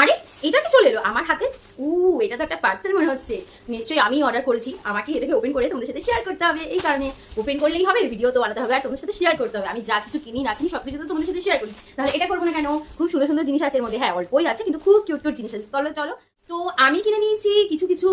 আরে এটা কি চলে এলো আমার হাতে? এটা তো একটা পার্সেল মনে হচ্ছে, নিশ্চয়ই আমি অর্ডার করেছি। আমাকে এটাকে ওপেন করে তোমাদের সাথে শেয়ার করতে হবে, এই কারণে ওপেন করলেই হবে, ভিডিও তো বানাতে হবে আর তোমাদের সাথে শেয়ার করতে হবে। আমি যা কিছু কিনি না কিনি সবকিছু তো তোমাদের সাথে শেয়ার করি, তাহলে এটা করবো না কেন? খুব সুন্দর সুন্দর জিনিস আছে এর মধ্যে, হ্যাঁ অল্পই আছে কিন্তু খুব কিউট কিউট জিনিস আছে। চলো চলো। তো আমি কিনে নিয়েছি কিছু কিছু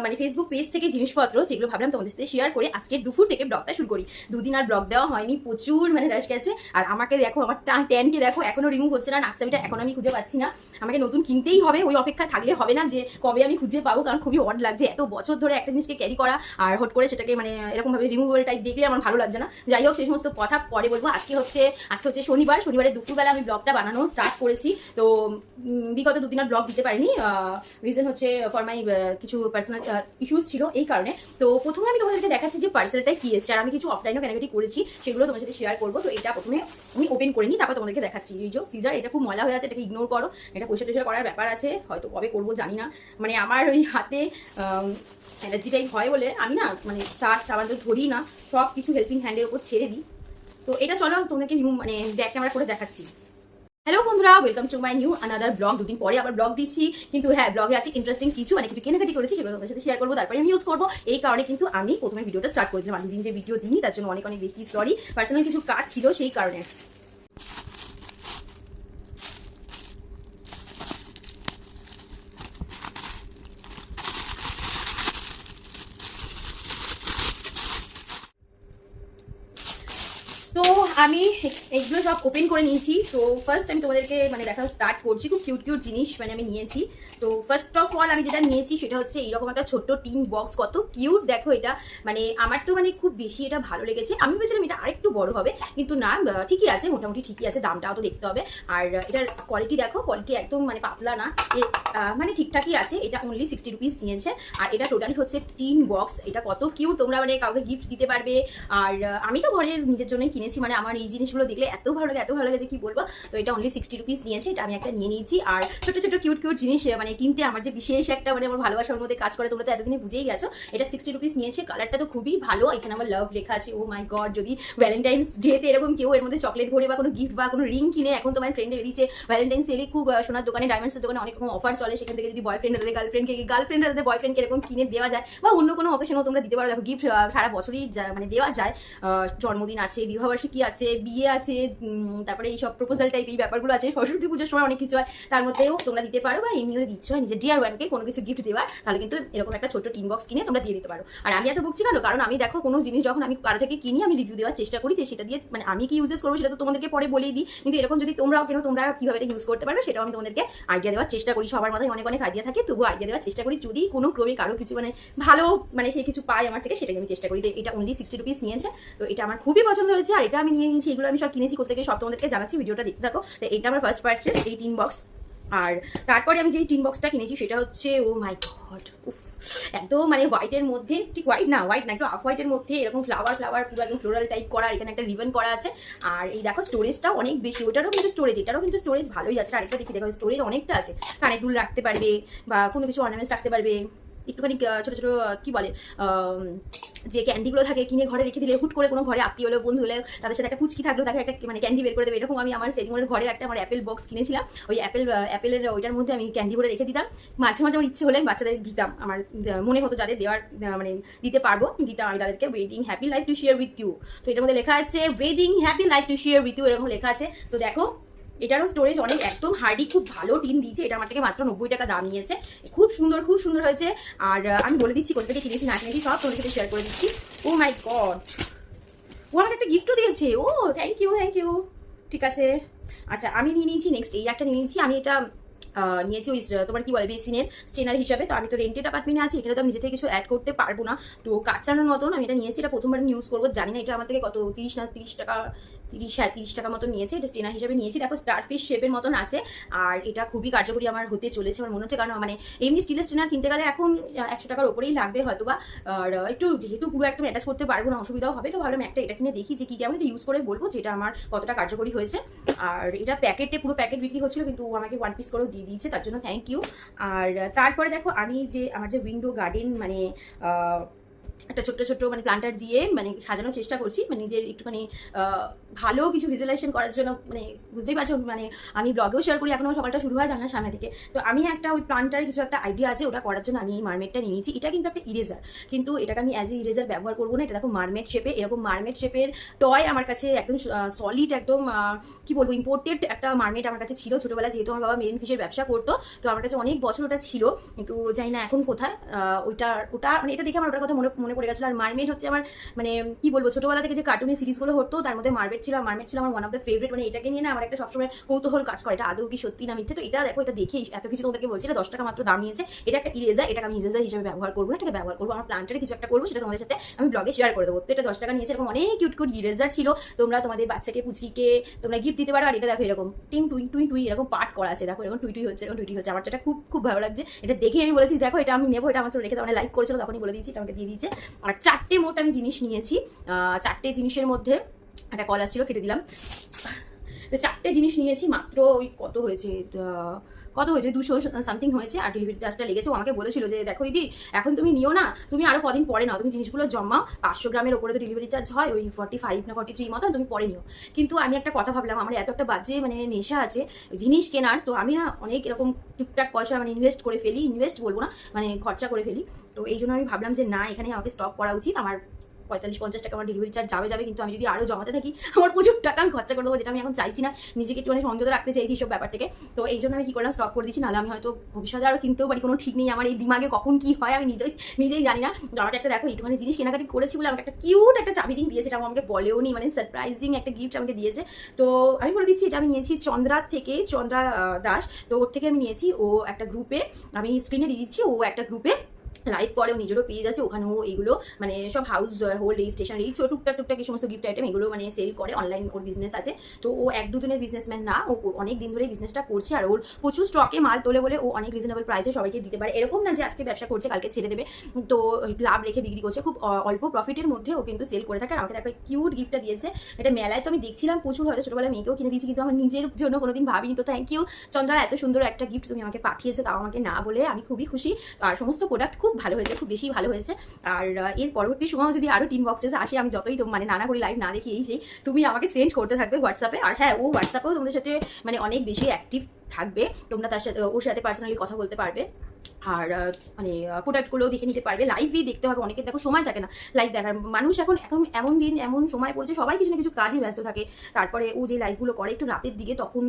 মানে ফেসবুক পেজ থেকে জিনিসপত্র, যেগুলো ভাবলাম তোমাদের সাথে শেয়ার করে আজকে দুপুর থেকে ব্লগটা শুরু করি। দুদিন আর ব্লগ দেওয়া হয়নি, প্রচুর মানে রাশ গেছে। আর আমাকে দেখো, আমার ট্যানকে দেখো এখনো রিমুভ হচ্ছে না, নাকচাবিটা এখন আমি খুঁজে পাচ্ছি না। আমাকে নতুন কিনতেই হবে, ওই অপেক্ষায় থাকলে হবে না যে কবে আমি খুঁজে পাবো, কারণ খুবই অড লাগছে এত বছর ধরে একটা জিনিসকে ক্যারি করা আর হট করে সেটাকে মানে এরকম ভাবে রিমুভেবল টাইপ দেখলে আমার ভালো লাগছে না। যাই হোক, সেই সমস্ত কথা পরে বলবো। আজকে হচ্ছে শনিবারের দুপুরবেলা আমি ব্লগটা বানানো স্টার্ট করেছি। তো বিগত দুদিন আর ব্লগ দিতে পারিনি, রিজন হচ্ছে ফর মাই কিছু পার্সোনাল ইস্যুস ছিল, এই কারণে। তো প্রথমে আমি তোমাদেরকে দেখাচ্ছি যে পার্সেলটাই কি এসছে, আর আমি কিছু অফলাইনও কেনাকাটি করেছি, সেগুলো তোমার সাথে শেয়ার করবো। তো এটা প্রথমে আমি ওপেন করে নিই, তারপর তোমাদেরকে দেখাচ্ছি। এই যে সিজার, এটা খুব ময়লা হয়ে আছে, এটাকে ইগনোর করো। এটা পয়সা টয়সা করার ব্যাপার আছে, হয়তো কবে করবো জানি না। মানে আমার ওই হাতে অ্যালার্জি টাইপ হয় বলে আমি না মানে সার্ফ সাবান তো ধরি না, সব কিছু হেল্পিং হ্যান্ডের উপর ছেড়ে দিই। তো এটা চলো তোমাদেরকে মানে ব্যাক ক্যামেরা করে দেখাচ্ছি। হ্যালো বন্ধুরা, welcome to my new another blog. দুদিন পরে আবার ব্লগ দিচ্ছি, কিন্তু হ্যাঁ ব্লগে আছে ইন্টারেস্টিং কিছু, মানে কিছু কেনাকাটি করেছি, সেগুলো তোমাদের সাথে শেয়ার করবো, তারপরে আমি ইউজ করবো। এই কারণে কিন্তু আমি প্রথমে ভিডিওটা স্টার্ট করেছিলাম। আর দুদিন যে ভিডিও দিইনি তার জন্য অনেক অনেক বেশি সরি, পার্সোনাল কিছু কাজ ছিল সেই কারণে। তো আমি এগুলো সব ওপেন করে নিয়েছি। তো ফার্স্ট আমি তোমাদেরকে মানে দেখা স্টার্ট করছি। খুব কিউট কিউট জিনিস মানে আমি নিয়েছি। তো ফার্স্ট অফ অল আমি যেটা নিয়েছি সেটা হচ্ছে এইরকম একটা ছোট্ট টিন বক্স। কত কিউট দেখো এটা, মানে আমার তো মানে খুব বেশি এটা ভালো লেগেছে। আমি ভেবেছিলাম এটা আরেকটু বড় হবে, কিন্তু না, ঠিকই আছে, মোটামুটি ঠিকই আছে। দামটাও তো দেখতে হবে। আর এটার কোয়ালিটি দেখো, কোয়ালিটি একদম মানে পাতলা না, মানে ঠিকঠাকই আছে। এটা অনলি 60 রুপিস নিয়েছে। আর এটা টোটালি হচ্ছে টিন বক্স। এটা কত কিউট, তোমরা মানে কাউকে গিফট দিতে পারবে। আর আমি তো ঘরে নিজের জন্যই কিনেছি, মানে আমার এই জিনিসগুলো দেখলে এত ভালো লাগে, এত ভালো লাগে যে কি বলবো। তো এটা অনলি 60 রুপিস নিয়েছে, এটা আমি একটা নিয়ে নিয়েছি। আর ছোট ছোট কিউট কিউট জিনিস মানে কিনতে আমার যে বিশেষ একটা মানে আমার ভালোবাসার মধ্যে কাজ করে, তোমরা তো এতদিনে বুঝেই গেছো। এটা 60 রুপিস নিয়েছে। কালারটা তো খুবই ভালো, এখানে আমার লাভ লেখা আছে। ও মাই গড, যদি ভ্যালেন্টাইন্স ডেতে এরকম কেউ এর মধ্যে চকলেট ভরে বা কোনো গিফট বা কোনো রিং কিনে, এখন তোমার ট্রেন্ডে বেরিয়েছে ভ্যালেন্টাইন্স সেলে খুব সোনার দোকানে, ডায়মন্ডসের দোকানে অনেক রকম অফার চলে। সেখান থেকে যদি বয়ফ্রেন্ড তাদের গার্লফ্রেন্ডরা তাদের বয়ফ্রেন্ডকে এরকম কিনে দেওয়া যায়, বা অন্য কোনো অকেশনেও তোমরা দিতে পারো। দেখো গিফট সারা বছরই মানে দেওয়া যায়। জন্মদিন আছে, বিবাহবার্ষিকী আছে, বিয়ে আছে, তারপরে এইসব প্রপোজাল টাইপ এই ব্যাপারগুলো আছে। সরস্বতী পুজোর সময় অনেক কিছু হয়, তার মধ্যেও তোমরা দিতে পারো। বা এমনিও ইচ্ছে হয় নিজের ডিয়ার ওয়ানকে কোনো কিছু গিফট দেওয়ার, তাহলে কিন্তু এরকম একটা ছোট টিন বক্স কিনে তোমরা দিয়ে দিতে পারো। আর আমি এত বকছি কেন, কারণ আমি দেখো কোনো জিনিস যখন আমি কারো থেকে কিনি, আমি রিভিউ দেওয়ার চেষ্টা করি যে সেটা দিয়ে মানে আমি কি ইউজেস করবো সেটা তো তোমাদেরকে পরে বলেই দিই। কিন্তু এরকম যদি তোমরাও কেন, তোমরা কিভাবে এটা ইউজ করতে পারবে সেটাও আমি তোমাদেরকে আইডিয়া দেওয়ার চেষ্টা করি। সবার মাথায় অনেক অনেক আইডিয়া থাকে, তবুও আইডিয়া দেওয়ার চেষ্টা করি। যদি কোনো ক্রমে কারো কিছু মানে ভালো মানে সে কিছু পায় আমার থেকে, সেটাকে আমি চেষ্টা করি। তো এটা অনলি 60 রুপিস নিয়েছে। তো এটা আমার খুবই পছন্দ হয়েছে, আর এটা আমি নিয়ে নিয়েছি। এগুলো আমি সব কিনেছি কোথা থেকে সব তোমাদেরকে জানাচ্ছি, ভিডিওটা দেখতে থাকো। তো এটা আমার ফার্স্ট পারচেস, এই টিন বক্স। আর তারপরে আমি যেই টিন বক্সটা কিনেছি সেটা হচ্ছে, ও মাই গড, একদম মানে হোয়াইটের মধ্যে, ঠিক হোয়াইট না একটু অফ হোয়াইটের মধ্যে এরকম ফ্লাওয়ার পুরো একদম ফ্লোরাল টাইপ করা। এখানে একটা রিবন করা আছে। আর এই দেখো স্টোরেজটাও অনেক বেশি, ওটারও কিন্তু স্টোরেজ, এটারও কিন্তু স্টোরেজ ভালোই আছে। আরেকটা দেখি, দেখো স্টোরেজ অনেকটা আছে। কানে দুল রাখতে পারবে বা কোনো কিছু অর্নামেন্টস রাখতে পারবে। একটুখানি ছোটো ছোটো কী বলে যে ক্যান্ডিগুলো থাকে, কিনে ঘরে রেখে দিলে হুট করে কোনো ঘরে আত্মীয় হলো, বন্ধু হলে, তাদের সাথে একটা পুচকি থাকলেও তাকে একটা মানে ক্যান্ডি বের করে দেবে। এরকম আমি আমার সেলিমনের ঘরে একটা আমার অ্যাপেল বক্স কিনেছিলাম। ওই অ্যাপেলের ওইটার মধ্যে আমি ক্যান্ডি করে রেখে দিতাম। মাঝে মাঝে আমার ইচ্ছে হলে বাচ্চাদের দিতাম, আমার মনে হতো যাদের দেওয়ার মানে দিতে পারবো, দিতাম আমি তাদেরকে। Wedding happy life to share with you. তো এটার মধ্যে লেখা আছে wedding happy life to share with you, এরকম লেখা আছে। তো দেখো এটারও স্টোরেজ অনেক, একদম হার্ডি, খুব ভালো টিন দিয়েছে। এটা আমার থেকে মাত্র 90 টাকা দাম নিয়েছে। খুব সুন্দর হয়েছে। আর আমি বলে দিচ্ছি কোথা থেকে কিনেছি না কিনেছি সব তোমাদের সাথে শেয়ার করে দিচ্ছি। ও মাই গড, ও আমাকে একটা গিফটও দিয়েছে। ও থ্যাংক ইউ। ঠিক আছে, আচ্ছা আমি নিয়ে নিয়েছি নেক্সট এই একটা নিয়ে নিয়েছি। আমি এটা নিয়েছি ওই তোমার কি বলে বেসিনের স্টেনার হিসাবে। তো আমি তো রেন্টেড অ্যাপার্টমেন্টে আছি, এখানে তো আমি নিজে থেকে কিছু অ্যাড করতে পারবো না। তো কাচানোর মতন আমি এটা নিয়েছি। এটা প্রথমবার আমি ইউজ করবো, জানি না এটা আমার থেকে কত 30 টাকা 30 টাকা মতো নিয়েছে। এটা স্টেনার হিসেবে নিয়েছি। দেখো স্টারফিশ শেপের মতন আছে। আর এটা খুবই কার্যকরী আমার হতে চলেছে আমার মনে হচ্ছে, কারণ মানে এমনি স্টিলের স্টেনার কিনতে গেলে এখন 100 টাকার ওপরেই লাগবে হয়তো বা। আর একটু যেহেতু পুরো একদম অ্যাটাচ করতে পারবো না, অসুবিধাও হবে। তো ভাবলাম একটা এটা কিনে দেখি যে কি কেমন, এটা ইউজ করে বলবো যে এটা আমার কতটা কার্যকরী হয়েছে। আর এটা পুরো প্যাকেট বিক্রি হচ্ছিল, কিন্তু আমাকে 1 পিস করেও দিয়ে দিয়েছে, তার জন্য থ্যাংক ইউ। আর তারপরে দেখো আমি যে আমার যে উইন্ডো গার্ডেন মানে একটা ছোট্ট ছোট্ট মানে প্লান্টার দিয়ে মানে সাজানোর চেষ্টা করছি, মানে নিজের একটুখানি ভালো কিছু ভিজুয়ালাইজেশন করার জন্য। মানে বুঝতেই পারছো, মানে আমি ব্লগেও শেয়ার করি, এখনও সকালটা শুরু হয় জানলার সামনে থেকে। তো আমি একটা ওই প্লান্টারে কিছু একটা আইডিয়া আছে, ওটা করার জন্য আমি এই মারমেডটা নিয়ে নিয়েছি। এটা কিন্তু একটা ইরেজার, কিন্তু এটাকে আমি অ্যাজ এ ইরেজার ব্যবহার করবো না। এটা দেখো মারমেড শেপে, এরকম মারমেড শেপের টয় আমার কাছে একদম সলিড, একদম কি বলবো, ইম্পোর্টেড একটা মারমেড আমার কাছে ছিল ছোটবেলা, যেহেতু আমার বাবা মেরিন ফিশের ব্যবসা করতো। তো আমার কাছে অনেক বছর ওটা ছিল, কিন্তু জানি না এখন কোথায়। ওটা মানে এটা দেখে আমার ওটার কথা মনে পড়ে গেছিলো। আর মারমেড হচ্ছে আমার মানে কি বলবো, ছোটবেলা থেকে যে কার্টুনের সিরিজগুলো হতো তার মধ্যে মারমেড ছিল আমার ওয়ান অফ দ্য ফেভারিট। মানে এটাকে নিয়ে না আমার একটা সবসময় কৌতূহল কাজ করে, এটা আদৌ কি সত্যি না মিথ্যে। তো এটা দেখো, এটা দেখে এত কিছু তোমাদেরকে বলছি, এটা 10 টাকা মাত্র দাম নিয়েছে। এটা একটা ইরেজার, এটাকে আমি ইরেজার হিসেবে ব্যবহার করবো না, এটাকে ব্যবহার করবো আমার প্লান্টারে কিছু একটা করবো, সেটা তোমাদের সাথে আমি ব্লগে শেয়ার করে দেবো। তো এটা 10 টাকা নিয়েছে। এরকম অনেক কিউট কিউট ইরেজার ছিল, তোমরা তোমাদের বাচ্চাকে পুচকিকে তোমরা গিফট দিতে পারো। আর এটা দেখো এরকম টিং টুই টুই টুই এরকম পার্ট করা আছে, দেখো এরকম টুই টুই হচ্ছে, এরকম টুই টুই হচ্ছে। আমার এটা খুব খুব ভালো লাগছে। এটা দেখে আমি বলেছি দেখো এটা আমি নেবো, এটা আমার চলে রেখে মানে লাইক করেছিল, তখনই বলে দিয়েছি, এটা আমাকে দিয়ে দিয়েছে। আর 4টে মোট আমি জিনিস নিয়েছি। 4টে জিনিসের মধ্যে একটা কলা ছিল, কেটে দিলাম। তো 4টে জিনিস নিয়েছি মাত্র, ওই কত হয়েছে 200 সামথিং হয়েছে। আর ডেলিভারি চার্জটা লেগেছে। ও আমাকে বলেছিল যে দেখো দিদি, এখন তুমি নিও না, তুমি আরো কদিন পরে নাও, তুমি জিনিসগুলো জমাও, 500 গ্রামের ওপরে তো ডেলিভারি চার্জ হয়, ওই 45 না 43 মতন, তুমি পরে নিও। কিন্তু আমি একটা কথা ভাবলাম, আমার এত একটা বাজে মানে নেশা আছে জিনিস কেনার, তো আমি না অনেক এরকম টুকটাক পয়সা মানে ইনভেস্ট করে ফেলি, ইনভেস্ট বলবো না মানে খরচা করে ফেলি। তো এই জন্য আমি ভাবলাম যে না, এখানে আমাকে স্টপ করা উচিত। আমার 45-50 টাকা আমার ডেলিভারি চার্জ যাবে, কিন্তু আমি যদি আরও জমাতে থাকি আমার প্রচুর টাকা আমি খরচা করে দেবো, যেটা আমি এখন চাইছি না। নিজেকে একটুখানি সংযত রাখতে চাইছি সব ব্যাপার থেকে। তো এই জন্য আমি কি করলাম, স্টপ করে দিচ্ছি। নাহলে আমি হয়তো ভবিষ্যতে আরও কিনতেও পারি, কোনো ঠিক নেই আমার এই দিমাগে, কখন কি হয় আমি নিজেই জানি না। আমাকে একটা দেখো একটুখানি জিনিস কেনাকাটি করেছি বলে আমাকে একটা কিউট একটা চাবি রিং দিয়েছে, এটা আমাকে বলেও নি, মানে সারপ্রাইজিং একটা গিফট আমাকে দিয়েছে। তো আমি বলে দিচ্ছি, এটা আমি নিয়েছি চন্দ্রা থেকে, চন্দ্রা দাস। তো ওর থেকে আমি নিয়েছি। ও একটা গ্রুপে, আমি স্ক্রিনে দিয়ে দিচ্ছি, ও একটা গ্রুপে লাইভ পরেও নিজেরও পেজ আছে, ওখানেও এইগুলো মানে সব হাউস হোল্ড, এই স্টেশনারি, টুকটাক এই সমস্ত গিফট আইটেম এগুলো মানে সেল করে, অনলাইন ওর বিজনেস আছে। তো ও 1-2 দিনের বিজনেসম্যান না, ও অনেক দিন ধরে বিজনেসটা করছে। আর ওর প্রচুর স্টকে মাল তোলে বলে ও অনেক রিজনেবল প্রাইসে সবাইকে দিতে পারে। এরকম না যে আজকে ব্যবসা করছে কালকে ছেড়ে দেবে, তো লাভ রেখে বিক্রি করছে, খুব অল্প প্রফিটের মধ্যে ও কিন্তু সেল করে থাকে। আর আমাকে দেখো কিউট গিফটটা দিয়েছে। এটা মেলায় তো আমি দেখছিলাম প্রচুর, হয়তো ছোটবেলায় মেয়েকেও কিনে দিয়েছি, কিন্তু আমার নিজের জন্য কোনোদিন ভাবিনি। তো থ্যাংক ইউ চন্দ্রা, এত সুন্দর একটা গিফট তুমি আমাকে পাঠিয়েছো, তাও আমাকে না বলে, আমি খুবই খুশি। আর সমস্ত প্রোডাক্ট খুব ভালো হয়েছে, খুব বেশি ভালো হয়েছে। আর এর পরবর্তী সময় যদি আরো টিন বক্সেস আসে, আমি যতই মানে নানা করে লাইভ না দেখি, সেই তুমি আমাকে সেন্ড করতে থাকবে হোয়াটসঅ্যাপে। আর হ্যাঁ, ও হোয়াটসঅ্যাপেও তোমাদের সাথে মানে অনেক বেশি অ্যাক্টিভ থাকবে, তোমরা তার সাথে ওর সাথে পার্সোনালি কথা বলতে পারবে। আর মানে প্রোডাক্টগুলো দেখে নিতে পারবে। লাইভই দেখতে হবে, অনেকের দেখো সময় থাকে না লাইভ দেখার। মানুষ এখন এমন দিন এমন সময় পড়ছে, সবাই কিছু না কিছু কাজে ব্যস্ত থাকে। তারপরে ও যে লাইভগুলো করে একটু রাতের দিকে, তখন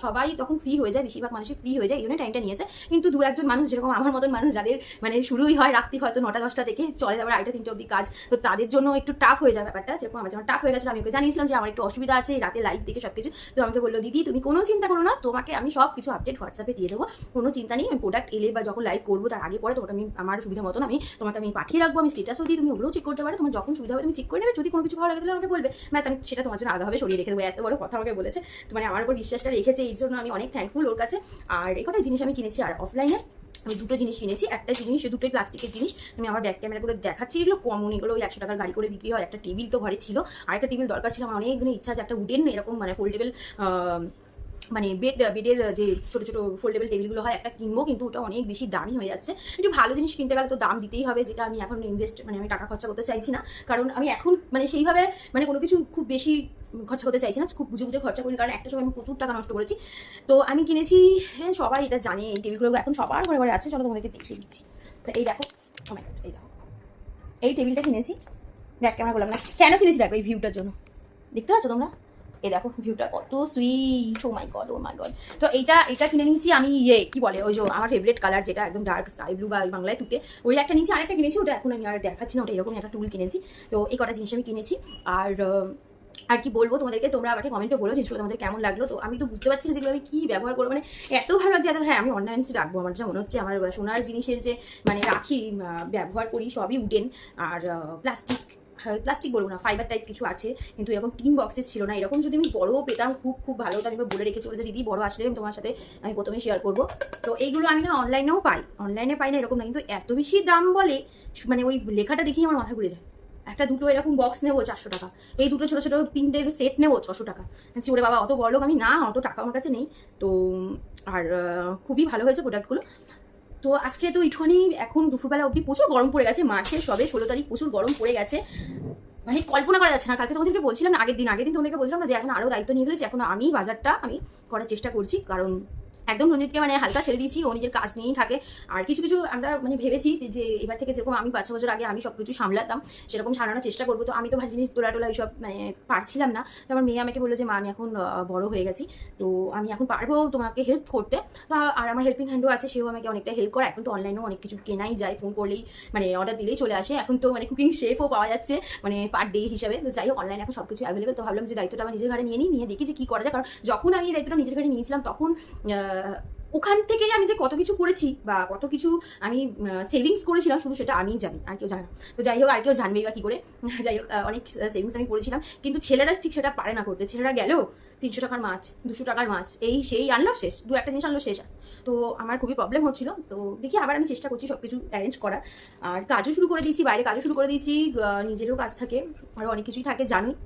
সবাই তখন ফ্রি হয়ে যায়, বেশিরভাগ মানুষই ফ্রি হয়ে যায়, এই জন্য টাইমটা নিয়েছে। কিন্তু 2-1 জন মানুষ, যেরকম আমার মতন মানুষ, যাদের মানে শুরুই হয় রাত্রি হয়তো 9টা-10টা থেকে, চলে যাবে 2টা-3টা অব্দি কাজ, তো তাদের জন্য একটু টাফ হয়ে যায় ব্যাপারটা। যেরকম আমার যখন টাফ হয়ে গেছিলো, আমি ওকে জানিয়েছিলাম যে আমার একটু অসুবিধা আছে রাতে লাইভ দেখে সব কিছু। তো আমাকে বললো দিদি তুমি কোনো চিন্তা করো না, তোমাকে আমি সব কিছু আপডেট হোয়াটসঅ্যাপে দিয়ে দেবো, কোনো চিন্তা নেই। আমি প্রোডাক্ট এলে বা যখন লাইভ করবো তার আগে পরে তোমাকে আমি আমার সুবিধা মতন তোমাকে আমি পাঠিয়ে রাখবো। আমি স্টেটাসও দিই, তুমি ওগুলোও চেক করতে পারো, তোমার যখন সুবিধা হবে তুমি চেক করে নেবে। যদি কোনো কিছু ভালো লাগে তাহলে আমাকে বলবে, ব্যাস আমি সেটা তোমার জন্য আলাদাভাবে সরিয়ে রেখে দেবো। এত বড় কথা আমাকে বলেছে, তো মানে আমার উপর বিশ্বাসটা রেখেছে, এই জন্য আমি অনেক থ্যাঙ্কফুল ওর কাছে। আর এই কটা জিনিস আমি কিনেছি। আর অফলাইনে আমি 2টো জিনিস কিনেছি। একটা জিনিস, 2টোই প্লাস্টিকের জিনিস, আমি আমার ব্যাক ক্যামেরা করে দেখাচ্ছি। এগুলো কমন, এগুলো ওই 100 টাকার গাড়ি করে বিক্রি হয়। একটা টেবিল তো ঘরে ছিল, আর একটা টেবিল দরকার ছিল। আমার অনেক দিনের ইচ্ছা আছে একটা উডেন এরকম মানে ফোল্ডেবল মানে বেডের যে ছোটো ছোটো ফোল্ডেবল টেবিলগুলো হয়, একটা কিনবো, কিন্তু ওটা অনেক বেশি দামি হয়ে যাচ্ছে। একটু ভালো জিনিস কিনতে গেলে তো দাম দিতেই হবে, যেটা আমি এখন মানে আমি টাকা খরচা করতে চাইছি না। কারণ আমি এখন মানে সেইভাবে মানে কোনো কিছু খুব বেশি খরচা করতে চাইছি না, খুব বুঝে বুঝে খরচা করি, কারণ একটা সময় আমি প্রচুর টাকা নষ্ট করেছি। তো আমি কিনেছি, হ্যাঁ সবাই এটা জানে, এই টেবিলগুলো এখন সবার ঘরে ঘরে আছে। চলো তোমাদেরকে দেখিয়ে দিচ্ছি। তো এই দেখো, এই দেখো এই টেবিলটা কিনেছি, ব্যাক ক্যামেরা করলাম না, কেন কিনেছি দেখো এই ভিউটার জন্য, দেখতে পাচ্ছ তোমরা? এই দেখো ভিউটা কত সুইট, ও মাই গড, ও মাই গড। তো এটা কিনে নিয়েছি আমি, কি বলে ওই যে আমার ফেভারিট কালার, যেটা একদম ডার্ক স্কাই ব্লু বা বাংলায় তুতে, ওই একটা নিয়েছি। আরেকটা কিনেছি, ওটা এখন আমি আর দেখাচ্ছি না, ওটা এরকম একটা টুল কিনেছি। তো এই কটা জিনিস আমি কিনেছি। আর কি বলবো তোমাদেরকে, তোমরা আমাকে কমেন্টে বলো জিনিসগুলো তোমাদের কেমন লাগলো। তো আমি তো বুঝতে পারছি না যেগুলো আমি কি ব্যবহার করবো, মানে এত ভালো লাগছে। হ্যাঁ, আমি অর্নামেন্টস রাখবো, আমার যা মনে হচ্ছে আমার সোনার জিনিসের যে মানে রাখি ব্যবহার করি সবই উডেন। আর প্লাস্টিক বলবো না, ফাইবার টাইপ কিছু আছে, কিন্তু এরকম টিন বক্সেস ছিল না। এরকম যদি আমি বড় পেতাম খুব খুব ভালো হতো। আমি বলে রেখেছি, বলেছে দিদি বড় আসলে আমি তোমার সাথে আমি প্রথমে শেয়ার করবো। তো এইগুলো আমি না অনলাইনেও পাই, অনলাইনে পাই না এরকম না, কিন্তু এত বেশি দাম বলে, মানে ওই লেখাটা দেখেই আমার মাথা ঘুরে যায়। একটা দুটো এরকম বক্স নেবো 400 টাকা, এই দুটো ছোটো ছোটো 3টের সেট নেবো 600 টাকা। ওরে বাবা, অত বড় লোক আমি না, অত টাকা আমার কাছে নেই। তো আর খুবই ভালো হয়েছে প্রোডাক্টগুলো। তো আজকে তো একটুখানি এখন দুপুরবেলা অবধি প্রচুর গরম পড়ে গেছে, মার্চের সবে 16 তারিখ, প্রচুর গরম পড়ে গেছে, মানে কল্পনা করা যাচ্ছে না। কালকে তোমাদেরকে বলছিলাম না, আগের দিন তোমাদেরকে বলছিলাম না যে এখন আরও দায়িত্ব নিয়ে ফেলেছি, এখন আমি বাজারটা আমি করার চেষ্টা করছি, কারণ একদম রঞ্জিতকে মানে হালকা ছেড়ে দিয়েছি, ও নিজের কাজ নিয়েই থাকে। আর কিছু কিছু আমরা মানে ভেবেছি যে এবার থেকে যেরকম আমি 5 বছর আগে আমি সব কিছু সামলাতাম সেরকম সামলানোর চেষ্টা করবো। তো আমি তো ভালো জিনিস তোলা এইসব মানে পারছিলাম না। তো আমার মেয়ে আমাকে বললো যে মা আমি এখন বড় হয়ে গেছি, তো আমি এখন পারবো তোমাকে হেল্প করতে। তো আর আমার হেল্পিং হ্যান্ডও আছে, সেও আমাকে অনেকটা হেল্প করে। এখন তো অনলাইনেও অনেক কিছু কেনাই যায়, ফোন করলেই মানে অর্ডার দিলেই চলে আসে। এখন তো মানে কুকিং শেফও পাওয়া যাচ্ছে মানে পার ডে হিসাবে। তো যাই হোক, অনলাইনে এখন সব কিছু অ্যাভেলেবেল। তো ভাবলাম যে দায়িত্বটা আমার নিজের ঘরে নিয়ে দেখি যে কী করা যায়। কারণ যখন আমি এই দায়িত্বটা নিজের ঘরে নিয়েছিলাম তখন ওখান থেকে আমি যে কত কিছু করেছি বা কত কিছু আমি সেভিংস করেছিলাম শুধু সেটা আমিই জানি, আর কেউ জানে না। তো যাই হোক, আর কেউ জানবেই বা কী করে। যাই হোক, অনেক সেভিংস আমি করেছিলাম, কিন্তু ছেলেরা ঠিক সেটা পারে না করতে। ছেলেরা গেল 300 টাকার মাছ, 200 টাকার মাছ, এই সেই আনলো শেষ, দু একটা জিনিস আনলো শেষ। তো আমার খুবই প্রবলেম হচ্ছিল। তো দেখি আবার আমি চেষ্টা করছি সব কিছু অ্যারেঞ্জ করার। আর কাজও শুরু করে দিয়েছি, বাইরে কাজও শুরু করে দিয়েছি, নিজেরও কাজ থাকে, আরও অনেক কিছুই থাকে জানোই।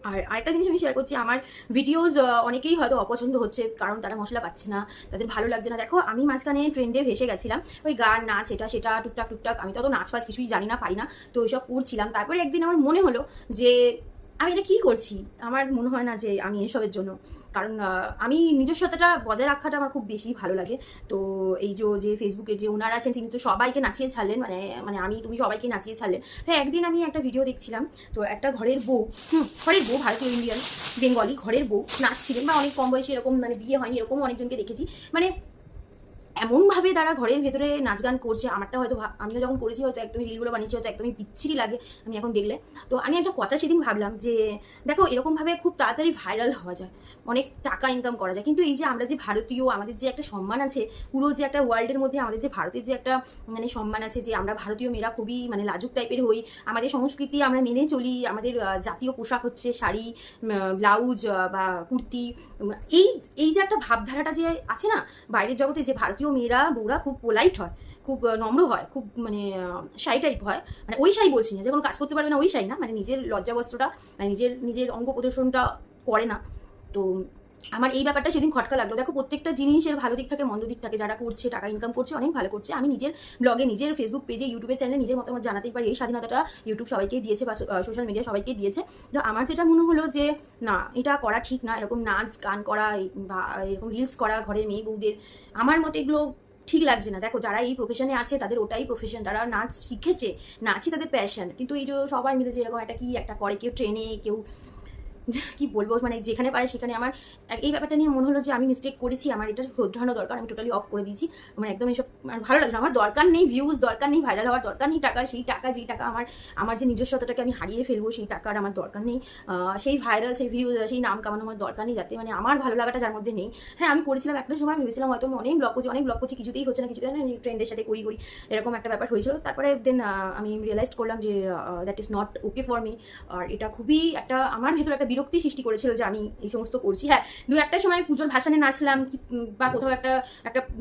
আর আরেকটা জিনিস আমি শেয়ার করছি, আমার ভিডিওজ অনেকেই হয়তো অপছন্দ হচ্ছে, কারণ তারা মশলা পাচ্ছে না, তাদের ভালো লাগছে না। দেখো আমি মাঝখানে ট্রেন্ডে ভেসে গেছিলাম, ওই গান নাচ এটা সেটা টুকটাক। আমি তো অত নাচ ফাচ কিছুই জানি না, পারি না, তো ওইসব করছিলাম। তারপরে একদিন আমার মনে হলো যে আমি এটা কী করছি, আমার মনে হয় না যে আমি এসবের জন্য, কারণ আমি নিজস্বতাটা বজায় রাখাটা আমার খুব বেশি ভালো লাগে। তো এই যে ফেসবুকের যে ওনারা আছেন তিনি তো সবাইকে নাচিয়ে ছাড়লেন, মানে তুমি সবাইকে নাচিয়ে ছাড়লেন। তো একদিন আমি একটা ভিডিও দেখছিলাম, তো একটা ঘরের বউ, ভারতীয় ইন্ডিয়ান বেঙ্গলি ঘরের বউ নাচছিলেন, বা অনেক কম বয়সী এরকম মানে বিয়ে হয়নি এরকম অনেকজনকে দেখেছি, মানে এমনভাবে তারা ঘরের ভেতরে নাচ গান করছে। আমারটা হয়তো আমিও যখন করেছি হয়তো একদমই রিলগুলো বানিয়েছি হয়তো একদমই বিচ্ছিরি লাগে আমি এখন দেখলে। তো আমি একটা কথা সেদিন ভাবলাম যে দেখো এরকমভাবে খুব তাড়াতাড়ি ভাইরাল হওয়া যায়, অনেক টাকা ইনকাম করা যায়, কিন্তু এই যে আমরা যে ভারতীয়, আমাদের যে একটা সম্মান আছে পুরো যে একটা ওয়ার্ল্ডের মধ্যে, আমাদের যে ভারতের যে একটা মানে সম্মান আছে যে আমরা ভারতীয় মেয়েরা খুবই মানে লাজুক টাইপের হই, আমাদের সংস্কৃতি আমরা মেনে চলি, আমাদের জাতীয় পোশাক হচ্ছে শাড়ি, ব্লাউজ বা কুর্তি। এই যে একটা ভাবধারাটা যে আছে না বাইরের জগতে, যে ভারতীয় মেয়েরা বউরা খুব পোলাইট হয়, খুব নম্র হয়, খুব মানে শাই টাইপ হয়, মানে ওই শাই বলছি না যে কোনো কাজ করতে পারবে না ওই শাই না, মানে নিজের লজ্জাবস্ত্রটা মানে নিজের অঙ্গ প্রদর্শনটা করে না। তো আমার এই ব্যাপারটা সেদিন খটকা লাগলো। দেখো প্রত্যেকটা জিনিসের ভালো দিক থাকে মন্দ দিক থাকে, যারা করছে টাকা ইনকাম করছে অনেক ভালো করছে। আমি নিজের ব্লগে, নিজের ফেসবুক পেজে, ইউটিউবের চ্যানেলে নিজের মতামত জানাতেই পারি, এই স্বাধীনতাটা ইউটিউব সবাইকেই দিয়েছে বা সোশ্যাল মিডিয়া সবাইকেই দিয়েছে। তো আমার যেটা মনে হলো যে না, এটা করা ঠিক না, এরকম নাচ গান করা বা এরকম রিলস করা ঘরের মেয়ে বউদের, আমার মতে এগুলো ঠিক লাগছে না। দেখো যারা এই প্রফেশনে আছে তাদের ওটাই প্রফেশন, তারা নাচ শিখেছে, নাচই তাদের প্যাশন। কিন্তু এই যে সবাই মিলে যে এরকম একটা করে, কেউ ট্রেনে, কেউ কি বলবো, মানে যেখানে পারে সেখানে, আমার এই ব্যাপারটা নিয়ে মনে হলো যে আমি মিস্টেক করেছি, আমার এটা শোধরানো দরকার। আমি টোটালি অফ করে দিয়েছি, আমার একদম এসব ভালো লাগছে। আমার দরকার নেই ভিউজ, দরকার নেই ভাইরাল হওয়ার, দরকার নেই টাকার। সেই টাকা, যেই টাকা আমার যে নিজস্বতাটাকে আমি হারিয়ে ফেলবো, সেই টাকার আমার দরকার নেই। সেই ভাইরাল, সেই ভিউজ, সেই নাম কামানো আমার দরকার নেই, যাতে মানে আমার ভালো লাগাটা যার মধ্যে নেই। হ্যাঁ আমি করেছিলাম একটা সময়, ভেবেছিলাম হয়তো আমি অনেক ব্লগ করছি, কিছুতেই হচ্ছে না, ট্রেন্ডের সাথে করি এরকম একটা ব্যাপার হয়েছিল। তারপরে দেন আমি রিয়েলাইজ করলাম যে that is not okay for me. আর এটা খুবই একটা আমার ভেতরে একটা বিরক্তি সৃষ্টি করেছিল যে আমি এই সমস্ত করছি। হ্যাঁ, দু একটা সময় পুজোর ভাসানে নাচলাম, বা কোথাও একটা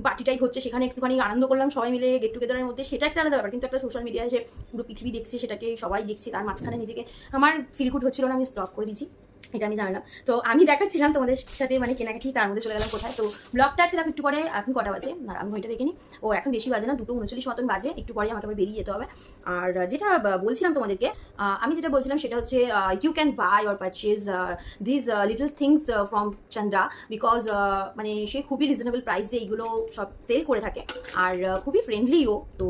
পার্টি টাইপ হচ্ছে সেখানে একটুখানি আনন্দ করলাম সবাই মিলে গেট টুগেদারের মধ্যে, সেটা একটা আলাদা ব্যাপার। কিন্তু একটা সোশ্যাল মিডিয়ায় যে পুরো পৃথিবী দেখছে, সেটাকে সবাই দেখছে, তার মাঝখানে নিজেকে আমার ফিল গুড হচ্ছিল না, আমি স্টপ করে দিচ্ছি, এটা আমি জানলাম। তো আমি দেখাচ্ছিলাম তোমাদের সাথে মানে কেনাকাটি, তার মধ্যে চলে গেলাম কোথায়। তো ব্লগটা আছে দেখো একটু পরে, এখন কটা বাজে আর আমি ঘড়িটা দেখিনি, ও এখন বেশি বাজে না, 2:39 মতন বাজে, একটু পরে আমাকে আবার বেরিয়ে যেতে হবে। আর যেটা বলছিলাম তোমাদেরকে, আমি যেটা বলছিলাম সেটা হচ্ছে you can buy or purchase this little things from Chandra, because মানে সে খুবই রিজনেবল প্রাইসে এইগুলো সব সেল করে থাকে, আর খুবই ফ্রেন্ডলিও। তো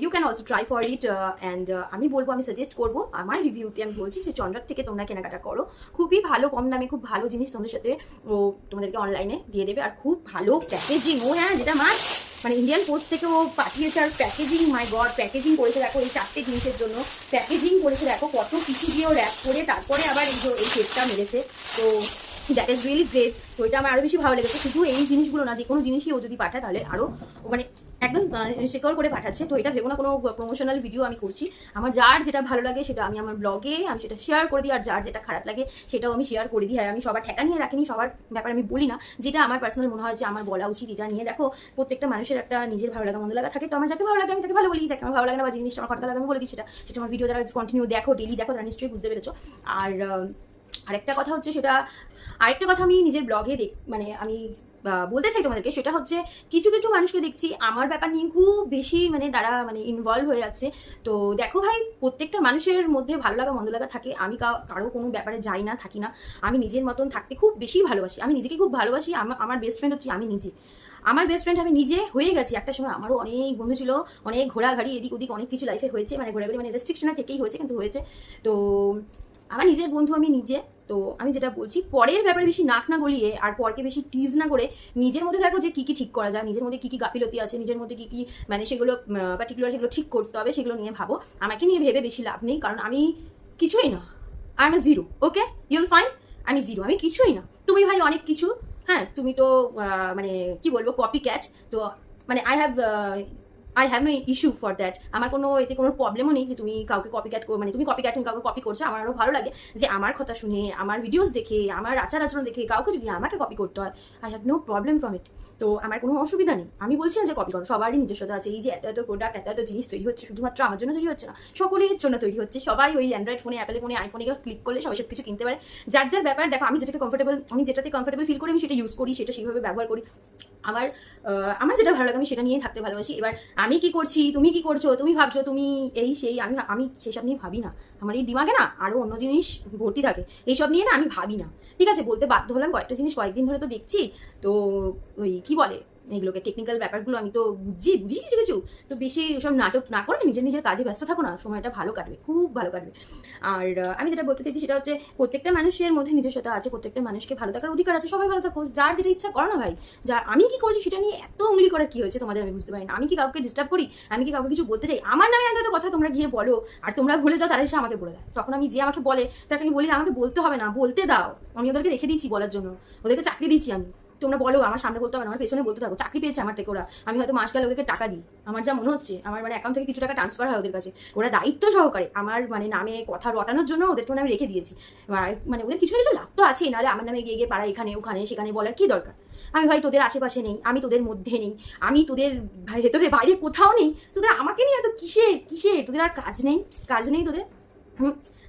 you can also try for it. And আমি বলবো, আমি সাজেস্ট করবো, আমার রিভিউতে আমি বলছি যে চন্দ্রার থেকে তোমরা কেনাকাটা করো, খুবই ভালো, কম দামে খুব ভালো জিনিস তোমাদের সাথে ও তোমাদেরকে অনলাইনে দিয়ে দেবে, আর খুব ভালো প্যাকেজিং। ও হ্যাঁ, যেটা মানে ইন্ডিয়ান পোস্ট থেকে ও পাঠিয়েছে, আর প্যাকেজিং, মাই গড, প্যাকেজিং করেছে দেখো এই 4টে জিনিসের জন্য, প্যাকেজিং করেছে দেখো কত কিছু দিয়ে ও র্যাপ করে, তারপরে আবার এই সেটটা মেরেছে। তো দ্যাট ইজ রিয়েলি গ্রেট। তো এটা আমার আরও বেশি ভালো লেগেছে। শুধু এই জিনিসগুলো না, যে কোনো জিনিসই ও যদি পাঠায় তাহলে আরও মানে একদম সিকিউর করে পাঠাচ্ছে। তো এটা ভেবো না কোনো প্রমোশনাল ভিডিও আমি করছি, আমার যার যেটা ভালো লাগে সেটা আমি আমার ব্লগে আমি সেটা শেয়ার করে দিই, আর যার যেটা খারাপ লাগে সেটাও আমি শেয়ার করে দিই। হ্যাঁ, আমি সবার ঠেকা নিয়ে রাখিনি, সবার ব্যাপারে আমি বলি না, যেটা আমার পার্সোনাল মনে হয় যে আমার বলা উচিত। এটা নিয়ে দেখো প্রত্যেকটা মানুষের একটা নিজের ভালো লাগা মন্দ লাগা থাকে, তো আমার যাকে ভালো লাগে আমি তাকে ভালো বলি, যাকে আমার ভালো লাগে না বা জিনিসটা আমার খটকা লাগে আমি বলে দিই, সেটা আমার ভিডিও যারা কন্টিনিউ দেখো, ডেলি দেখো, তারা নিশ্চয়ই বুঝতে পেরেছো। আর আরেকটা কথা হচ্ছে, সেটা আরেকটা কথা আমি নিজের ব্লগে মানে আমি বলতে চাই তোমাদেরকে সেটা হচ্ছে কিছু কিছু মানুষকে দেখছি আমার ব্যাপার নিয়ে খুব বেশি মানে তারা মানে ইনভলভ হয়ে যাচ্ছে। তো দেখো ভাই, প্রত্যেকটা মানুষের মধ্যে ভালো লাগা মন্দ লাগা থাকে। আমি কারো কোনো ব্যাপারে যাই না, থাকি না। আমি নিজের মতন থাকতে খুব বেশি ভালোবাসি, আমি নিজেকে খুব ভালোবাসি। আমার বেস্ট ফ্রেন্ড হচ্ছে আমি নিজে। আমার বেস্ট ফ্রেন্ড আমি নিজে হয়ে গেছি। একটা সময় আমারও অনেক বন্ধু ছিল, অনেক ঘোরাঘাড়ি এদিক ওদিক অনেক কিছু লাইফে হয়েছে, মানে ঘোরাঘাড়ি মানে রেস্ট্রিকশনের থেকেই হয়েছে, কিন্তু হয়েছে। তো আমার নিজের বন্ধু আমি নিজে। তো আমি যেটা বলছি, পরের ব্যাপারে বেশি নাক না গলিয়ে আর পরকে বেশি টিজ না করে নিজের মধ্যে দেখো যে কি কি ঠিক করা যায়, নিজের মধ্যে কি কি গাফিলতি আছে, নিজের মধ্যে কি কি মানে সেগুলো পার্টিকুলার সেগুলো ঠিক করতে হবে, সেগুলো নিয়ে ভাবো। আমাকে নিয়ে ভেবে বেশি লাভ নেই, কারণ আমি কিছুই না। I am a zero. Okay, you'll fine. আমি জিরো, আমি কিছুই না। তুমি ভাই অনেক কিছু। হ্যাঁ, তুমি তো মানে কি বলবো, কপি ক্যাট। তো মানে I have no issue for that. আমার কোনো এতে কোনো প্রবলেমও নেই যে তুমি কাউকে কপি ক্যাট মানে তুমি কপি ক্যাট কাউকে কপি করছো। আমার আরও ভালো লাগে যে আমার কথা শুনে, আমার ভিডিওস দেখে, আমার আচার আচরণ দেখে কাউকে যদি আমাকে কপি করতে হয়, I have no problem from it. তো আমার কোনো অসুবিধা নেই। আমি বলছি না যে কপি করো, সবারই নিজস্বতা আছে। এই যে এত এত প্রোডাক্ট, এত এত জিনিস তৈরি হচ্ছে, শুধুমাত্র আমার জন্য তৈরি হচ্ছে না, সকলের জন্য তৈরি হচ্ছে। সবাই ওই অ্যান্ড্রয়েড ফোনে, অ্যাপেল ফোনে, আইফোনে এগুলো ক্লিক করলে সবাই সব কিছু কিনতে পারে। যার যার ব্যাপার দেখো, আমি যেটাতে কমফোর্টেবল ফিল করি আমি সেটা ইউজ করি, সেটা সেইভাবে ব্যবহার করি। আমার যেটা ভালো লাগে আমি সেটা নিয়েই থাকতে ভালোবাসি। এবার আমি কি করছি, তুমি কি করছো, তুমি ভাবছো তুমি এই সেই, আমি সেসব নিয়ে ভাবি না। আমার এই দিমাগে না আরো অন্য জিনিস ভর্তি থাকে, এইসব নিয়ে না আমি ভাবি না। ঠিক আছে, বলতে বাধ্য হলাম, কয়েকটা জিনিস কয়েকদিন ধরে তো দেখছি। তো ওই কি বলে এগুলোকে, টেকনিক্যাল ব্যাপারগুলো আমি তো বুঝি কিছু কিছু। তো বেশি সব নাটক না করে নিজের নিজের কাজে ব্যস্ত থাকো না, সময়টা ভালো কাটবে, খুব ভালো কাটবে। আর আমি যেটা বলতে চাইছি সেটা হচ্ছে প্রত্যেকটা মানুষের মধ্যে নিজস্বতা আছে, প্রত্যেকটা মানুষকে ভালো থাকার অধিকার আছে। সবাই ভালো থাকো, যার যেটা ইচ্ছা করো না ভাই। আমি কি করছি সেটা নিয়ে এত উঙ্গলি করার কি হয়েছে তোমাদের, আমি বুঝতে পারি না। আমি কি কাউকে ডিস্টার্ব করি? আমি কি কাউকে কিছু বলতে চাই? আমার নামে এত কথা তোমরা গিয়ে বলো, আর তোমরা ভুলে যাও তারা এসে আমাকে বলে দেয়। তখন আমি যে আমাকে বলে তাকে আমি বলি আমাকে বলতে হবে না, বলতে দাও। আমি ওদেরকে রেখে দিচ্ছি বলার জন্য, ওদেরকে চাকরি দিচ্ছি আমি। তোমরা বলো, আমার সামনে বলতে হবে না, আমার পেছনে বলতে থাকো। চাকরি পেয়েছে আমার থেকে ওরা, আমি হয়তো মাস গেলে ওদেরকে টাকা দিই। আমার যা মনে হচ্ছে, আমার মানে অ্যাকাউন্ট থেকে কিছু টাকা ট্রান্সফার হয় ওদের কাছে। ওরা দায়িত্ব সহকারে আমার মানে নামে কথা রটানোর জন্য ওদেরকে আমি রেখে দিয়েছি। মানে ওদের কিছু কিছু লাভ তো আছেই, নাহলে আমার নামে গিয়ে পাড়া এখানে ওখানে সেখানে বলার কি দরকার? আমি ভাই তোদের আশেপাশে নেই, আমি তোদের মধ্যে নেই, আমি তোদের ভেতরে বাইরে কোথাও নেই। তোদের আমাকে নিয়ে এত কিসের তোদের আর কাজ নেই তোদের।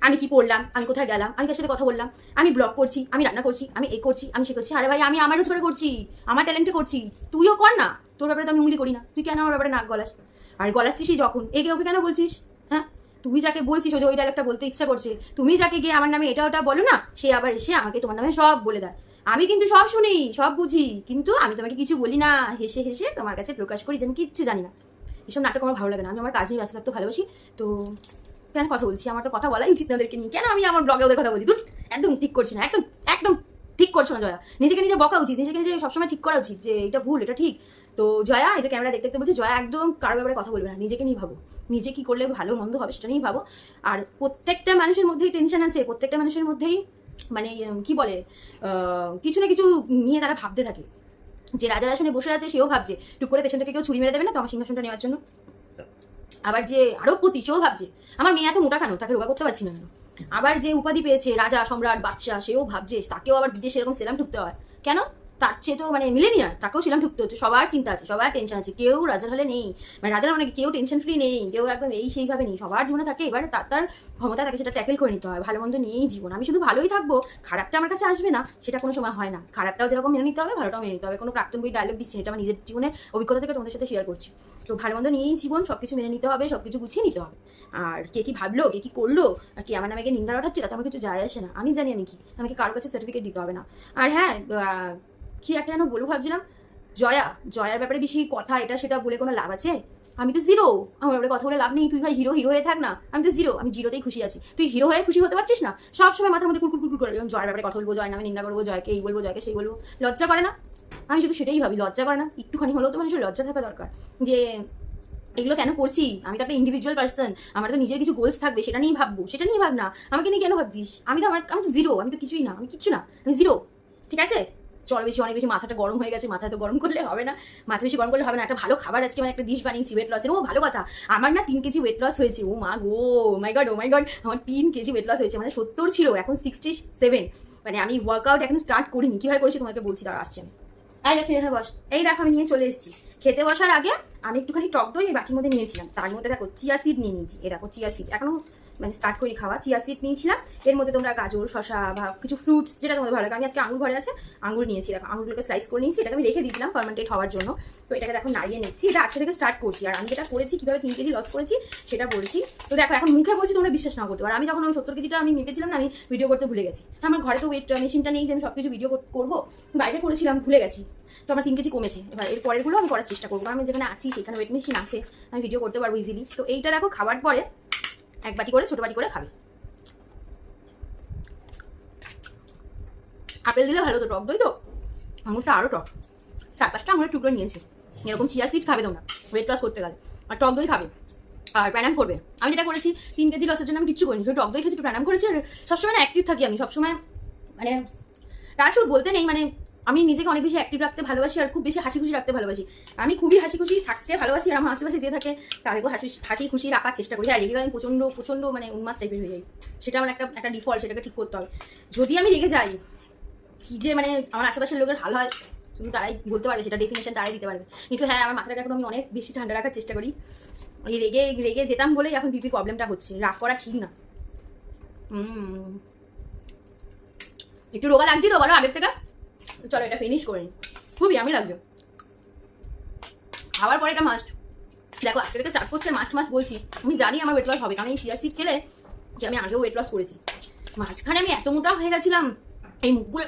আমি কি পড়লাম, আমি কোথায় গেলাম, আমি কার সাথে কথা বললাম, আমি ব্লগ করছি, আমি রান্না করছি, আমি এই করছি, আমি সে করছি। আরে ভাই, আমি আমার রোজগারে করছি, আমার ট্যালেন্টে করছি, তুইও কর না। তোর ব্যাপারে তো আমি উঙ্গলি করি না, তুই কেন আমার ব্যাপারে নাক গলাস? আর গলাচ্ছিসই যখন, একে ওকে কেন বলছিস? হ্যাঁ, তুই যাকে বলছিস ওই ডায়লগটা বলতে ইচ্ছা করছে, তুমি যাকে গিয়ে আমার নামে এটা ওটা বলো না, সে আবার এসে আমাকে তোমার নামে সব বলে দেয়। আমি কিন্তু সব শুনি, সব বুঝি, কিন্তু আমি তোমাকে কিছু বলি না, হেসে হেসে তোমার কাছে প্রকাশ করি যে আমি কিচ্ছু জানি না। এসব নাটক আমার ভালো লাগে না। আমি আমার কাজ নিয়ে ব্যস্ত থাকতে ভালোবাসি। তো কেন কথা বলছি, আমার তো কথা বলাই উচিত না ওদেরকে নিয়ে। কেন আমি আমার ব্লগে ওদের কথা বলছি? একদম ঠিক করছি না, একদম একদম ঠিক করছো না জয়া। নিজেকে নিজে বকা উচিত, নিজেকে নিজে সবসময় ঠিক করা উচিত যে এটা ভুল এটা ঠিক। তো জয়া, এই যে ক্যামেরা দেখতে দেখতে বলছি, জয়া একদম কারো ব্যাপারে কথা বলবে না, নিজেকে নিয়ে ভাবো, নিজে কি করলে ভালো মন্দ হবে সেটা নিয়েই ভাবো। আর প্রত্যেকটা মানুষের মধ্যেই টেনশন আছে, প্রত্যেকটা মানুষের মধ্যেই মানে কি বলে কিছু না কিছু নিয়ে তারা ভাবতে থাকে। যে রাজার আসনে বসে আছে সেও ভাবছে টুক করে পেছন থেকে কেউ ছুরি মেরে দেবে না তো আমার সিংহাসনটা নেওয়ার জন্য। আবার যে আরবপতি সেও ভাবছে আমার মেয়ে এত মোটা কেন, তাকে রোগা করতে পারছি না কেন। আবার যে উপাধি পেয়েছে রাজা সম্রাট বাদশা, সেও ভাবছে তাকেও আবার বিদেশে এরকম সেলাম ঠুকতে হয় কেন। তার চেয়ে তো মানে মিলেনিয়ার, তাকেও সেলাম ঠুকতে হচ্ছে। সবার চিন্তা আছে, সবার টেনশন আছে, কেউ রাজার হলে নেই, মানে রাজার অনেক কেউ টেনশন ফ্রি নেই, কেউ একদম এই সেইভাবে নেই, সবার জীবনে থাকে। এবার তার ক্ষমতা তাকে সেটা ট্যাকেল করে নিতে হয়। ভালো মন্দ নিয়েই জীবন। আমি শুধু ভালোই থাকবো, খারাপটা আমার কাছে আসবে না, সেটা কোনো সময় হয় না। খারাপটাও যেরকম মেনে নিতে হবে, ভালোটাও মেনে নিতে হবে। কোনো প্রাক্তন বই ডায়লগ দিচ্ছি, এটা আমার নিজের জীবনের অভিজ্ঞতা থেকে তোমাদের সাথে শেয়ার করছি। তো ভালো মন্দ নিয়েই জীবন, সবকিছু মেনে নিতে হবে, সবকিছু গুছিয়ে নিতে হবে। আর কে কি ভাবলো, কে কি করলো, আর কে আমার নামে কে নিন্দা ওঠাচ্ছে, তাতে আমার কিছু যায় আসে না। আমি জানি আমি কি, আমাকে কারোর কাছে সার্টিফিকেট দিতে হবে না। আর হ্যাঁ, কি একটা যেন বলবো ভাবছিলাম, জয়ার ব্যাপারে বেশি কথা এটা সেটা বলে কোনো লাভ আছে? আমি তো জিরো, আমার ব্যাপারে কথা বলে লাভ নেই। তুই ভাই হিরো হয়ে থাক না, আমি তো জিরো, আমি জিরোতেই খুশি আছি। তুই হিরো হয়ে খুশি হতে পারছিস না? সবসময় মাথার মধ্যে কুকুর করে জয়ের ব্যাপারে কথা বলবো, জয় নামে নিন্দা করবো, জয়কে এই বলবো, জয়কে সেই বলবো। লজ্জা করে না? আমি শুধু সেটাই ভাবি, লজ্জা করে না? একটুখানি হলেও তো মানুষের লজ্জা থাকা দরকার যে এগুলো কেন করছি। আমি তো একটা ইন্ডিভিজুয়াল পার্সন, আমার তো নিজের কিছু গোলস থাকবে, সেটা নিয়েই ভাববো। সেটা নিয়ে ভাব না, আমাকে নিয়ে কেন ভাবছিস? আমি তো জিরো, আমি তো কিছুই না, আমি কিচ্ছু না, আমি জিরো। ঠিক আছে, চল অনেক বেশি মাথাটা গরম হয়ে গেছে। মাথা তো গরম করলে হবে না, মাথা বেশি গরম করলে হবে না। একটা ভালো খাবার আজকে মানে একটা ডিশ বানিয়েছি ওয়েট লসের। ও ভালো কথা, আমার না 3 কেজি ওয়েট লস হয়েছে। ও মা গো, মাই গড আমার 3 কেজি ওয়েট লস হয়েছে। মানে 70 ছিল, এখন 67। মানে আমি ওয়ার্কআউট এখন স্টার্ট করিনি, কিভাবে করেছি তোমাকে বলছি, তারা আসছে আমি। বস, এই দেখো আমি নিয়ে চলে এসেছি। খেতে বসার আগে আমি একটুখানি টক দই এই বাটির মধ্যে নিয়েছিলাম, তার মধ্যে দেখো চিয়া সিড নিয়ে নিয়েছি। এ দেখো চিয়া সিড, এখনো মানে স্টার্ট করি খাওয়া। চিয়া সিড নিয়েছিলাম, এর মধ্যে তোমরা গাজর, শশা বা কিছু ফ্রুটস যেটা তোমাদের ভালো লাগে। আমি আজকে আঙুর ঘরে আছে, আঙুর নিয়েছি। দেখো আঙুরগুলোকে স্লাইস করে নিয়েছি, এটাকে আমি রেখে দিয়েছিলাম ফার্মেন্টেড হওয়ার জন্য। তো এটাকে দেখো নাড়িয়ে নিচ্ছি। এটা আজকে থেকে স্টার্ট করছি। আর আমি যেটা করেছি, কীভাবে 3 কেজি লস করেছি সেটা বলছি। তো দেখো এখন মুখে বলছি, তোমরা বিশ্বাস না করতে পারো। আমি যখন 70 কেজিটা আমি মেপেছিলাম না, আমি ভিডিও করতে ভুলে গেছি। আমার ঘরে তো ওয়েট মেশিনটা নেই যে আমি সব কিছু ভিডিও করবো, বাইরে করেছিলাম, ভুলে গেছি। তো আমার 3 কেজি কমেছে। এবার এর পরেরগুলো আমি করার চেষ্টা করবো। আমি যেখানে আছি সেখানে ওয়েট মেশিন আছে, আমি ভিডিও করতে পারবো ইজিলি। তো এইটা দেখো খাবার পরে 1 বাটি করে, ছোট বাটি করে খাবে। আপেল দিলে ভালো তো, টক দই তো, আঙুরটা আরও টক। 4-5টা আঙুরের টুকরো নিয়েছি। এরকম চিয়া সিড খাবে তোমরা ওয়েট লস করতে গেলে, আর টক দই খাবে, আর প্রাণায়াম করবে। আমি যেটা করেছি 3 কেজি লসের জন্য আমি কিচ্ছু করিনি, টক দই খেয়েছি, একটু প্রাণায়াম করেছি। আর সবসময় না অ্যাক্টিভ থাকি আমি, সবসময় মানে রাচুর বলতে নেই, মানে আমি নিজেকে অনেক বেশি অ্যাক্টিভ রাখতে ভালোবাসি, আর খুব বেশি হাসি খুশি রাখতে ভালোবাসি। আমি খুবই হাসি খুশি থাকতে ভালোবাসি, আর আমার আশেপাশে যে থাকে তাদেরকেও হাসি খুশি রাখার চেষ্টা করি। আর রেগে আমি প্রচণ্ড মানে উন্মাদ টাইপের হয়ে যাই। সেটা আমার একটা ডিফল্ট, সেটাকে ঠিক করতে হবে। যদি আমি রেগে যাই, কি যে মানে আমার আশেপাশের লোকের হাল হয় শুধু তারাই বলতে পারবে, সেটা ডেফিনেশন তারাই দিতে পারবে। কিন্তু হ্যাঁ, আমার মাথাটাকে এখন আমি অনেক বেশি ঠান্ডা রাখার চেষ্টা করি। এই রেগে যেতাম বলেই এখন বিপি প্রবলেমটা হচ্ছে। রাগ করা ঠিক না। একটু রোগা লাগছে তো বলো আগের থেকে? চলো এটা ফিনিশ করে নিই। খুবই আমি লাগছে খাওয়ার পরে এটা মাস্ট। দেখো আজকে থেকে স্টার্ট করছে, মাস্ট বলছি। আমি জানি আমার ওয়েট লস হবে, কারণ এই চিয়া সিড খেলে যে আমি আগেও ওয়েট লস করেছি। মাঝখানে আমি এত মোটা হয়ে গেছিলাম, এই মুখগুলো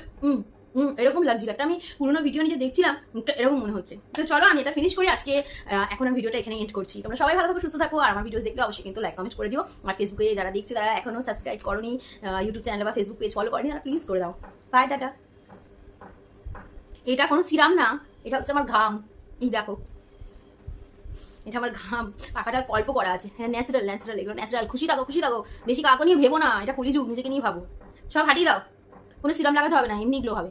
এরকম লাগছিল। একটা আমি পুরোনো ভিডিও নিজে দেখছিলাম, মুখটা এরকম মনে হচ্ছে। তো চলো আমি এটা ফিনিশ করি আজকে। এখন আমি ভিডিওটা এখানে এন্ড করছি। তোমরা সবাই ভালো থাকো, সুস্থ থাকো। আর আমার ভিডিও দেখলে অবশ্যই কিন্তু লাইক কমেন্ট করে দিও। আর ফেসবুকে যারা দেখছো, তারা এখনো সাবস্ক্রাইব করোনি, ইউটিউব চ্যানেল বা ফেসবুক পেজ ফলো করনি, তারা প্লিজ করে দাও। Bye, tata. এটা কোনো সিরাম না, এটা হচ্ছে আমার ঘাম। এই দেখো, এটা আমার ঘাম, পাখাটা অল্প করা আছে। হ্যাঁ, ন্যাচারাল এগুলো ন্যাচারাল। খুশি থাকো। বেশি কাকো নিয়ে ভেবো না, এটা কলিযুগ, নিজেকে নিয়ে ভাবো। সব হাঁটিয়ে দাও, কোনো সিরাম লাগাতে হবে না, এমনি গ্লো হবে।